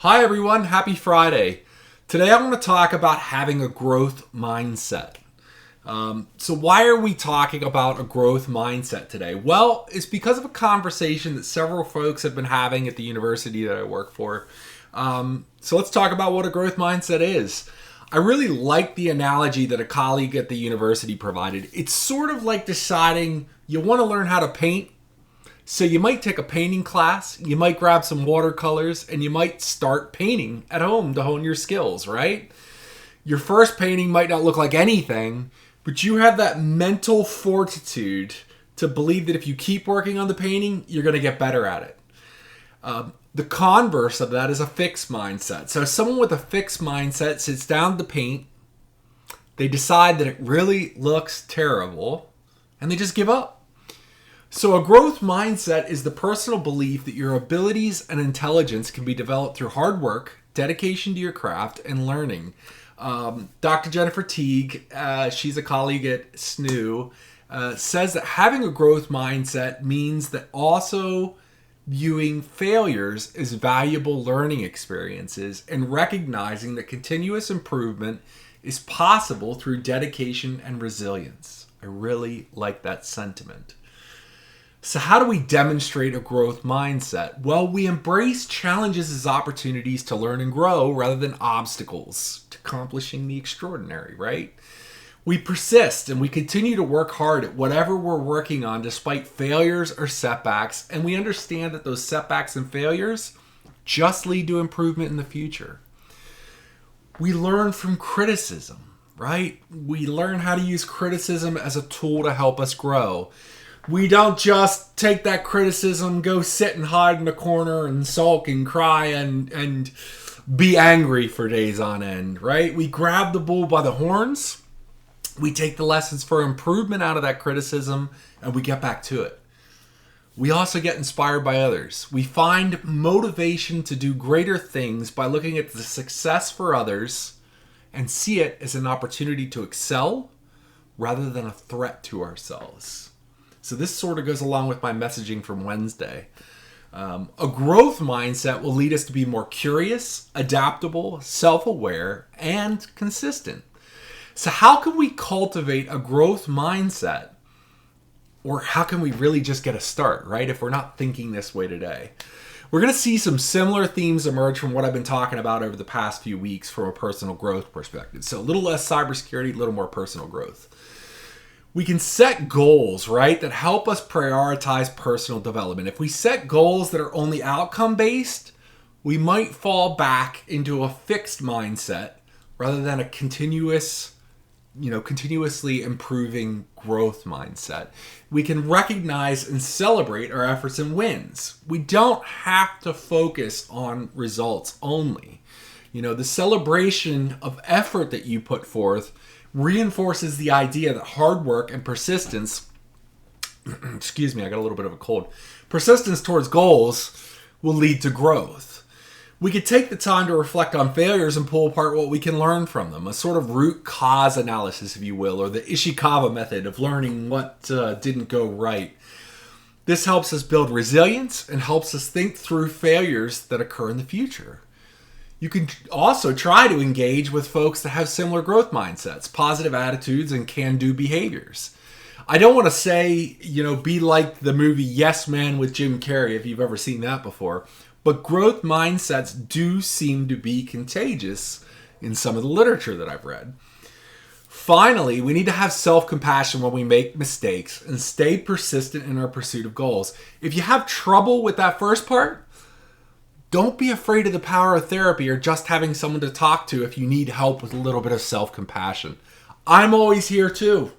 Hi everyone, happy Friday. Today I'm going to talk about having a growth mindset. So why are we talking about a growth mindset today? Well, it's because of a conversation that several folks have been having at the university that I work for. So let's talk about what a growth mindset is. I really like the analogy that a colleague at the university provided. It's sort of like deciding you want to learn how to paint. So you might take a painting class, you might grab some watercolors, and you might start painting at home to hone your skills, right? Your first painting might not look like anything, but you have that mental fortitude to believe that if you keep working on the painting, you're going to get better at it. The converse of that is a fixed mindset. So someone with a fixed mindset sits down to paint, they decide that it really looks terrible, and they just give up. So a growth mindset is the personal belief that your abilities and intelligence can be developed through hard work, dedication to your craft, and learning. Dr. Jennifer Teague, she's a colleague at SNU, says that having a growth mindset means that also viewing failures as valuable learning experiences and recognizing that continuous improvement is possible through dedication and resilience. I really like that sentiment. So how do we demonstrate a growth mindset? Well, we embrace challenges as opportunities to learn and grow rather than obstacles to accomplishing the extraordinary, right? We persist and we continue to work hard at whatever we're working on despite failures or setbacks, and we understand that those setbacks and failures just lead to improvement in the future. We learn from criticism, right? We learn how to use criticism as a tool to help us grow. We don't just take that criticism, go sit and hide in a corner and sulk and cry and be angry for days on end, right? We grab the bull by the horns, we take the lessons for improvement out of that criticism, and we get back to it. We also get inspired by others. We find motivation to do greater things by looking at the success for others and see it as an opportunity to excel rather than a threat to ourselves. So this sort of goes along with my messaging from Wednesday. A growth mindset will lead us to be more curious, adaptable, self-aware, and consistent. So how can we cultivate a growth mindset? Or how can we really just get a start, right? If we're not thinking this way today. We're going to see some similar themes emerge from what I've been talking about over the past few weeks from a personal growth perspective. So a little less cybersecurity, a little more personal growth. We can set goals, right, that help us prioritize personal development. If we set goals that are only outcome-based, we might fall back into a fixed mindset rather than a continuously improving growth mindset. We can recognize and celebrate our efforts and wins. We don't have to focus on results only. The celebration of effort that you put forth reinforces the idea that hard work and persistence, excuse me, I got a little bit of a cold, persistence towards goals will lead to growth. We could take the time to reflect on failures and pull apart what we can learn from them, a sort of root cause analysis, if you will, or the Ishikawa method of learning what didn't go right. This helps us build resilience and helps us think through failures that occur in the future. You can also try to engage with folks that have similar growth mindsets, positive attitudes, and can-do behaviors. I don't want to say, be like the movie Yes Man with Jim Carrey, if you've ever seen that before, but growth mindsets do seem to be contagious in some of the literature that I've read. Finally, we need to have self-compassion when we make mistakes and stay persistent in our pursuit of goals. If you have trouble with that first part, don't be afraid of the power of therapy or just having someone to talk to if you need help with a little bit of self-compassion. I'm always here too.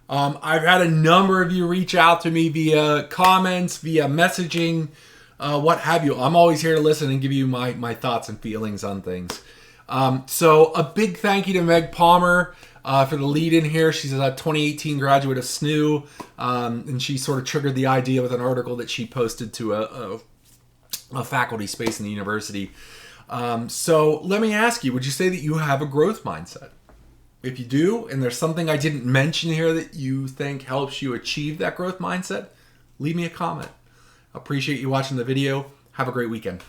I've had a number of you reach out to me via comments, via messaging, what have you. I'm always here to listen and give you my thoughts and feelings on things. So a big thank you to Meg Palmer for the lead in here. She's a 2018 graduate of SNU, and she sort of triggered the idea with an article that she posted to a faculty space in the university. So let me ask you, would you say that you have a growth mindset? If you do, and there's something I didn't mention here that you think helps you achieve that growth mindset, leave me a comment. Appreciate you watching the video. Have a great weekend.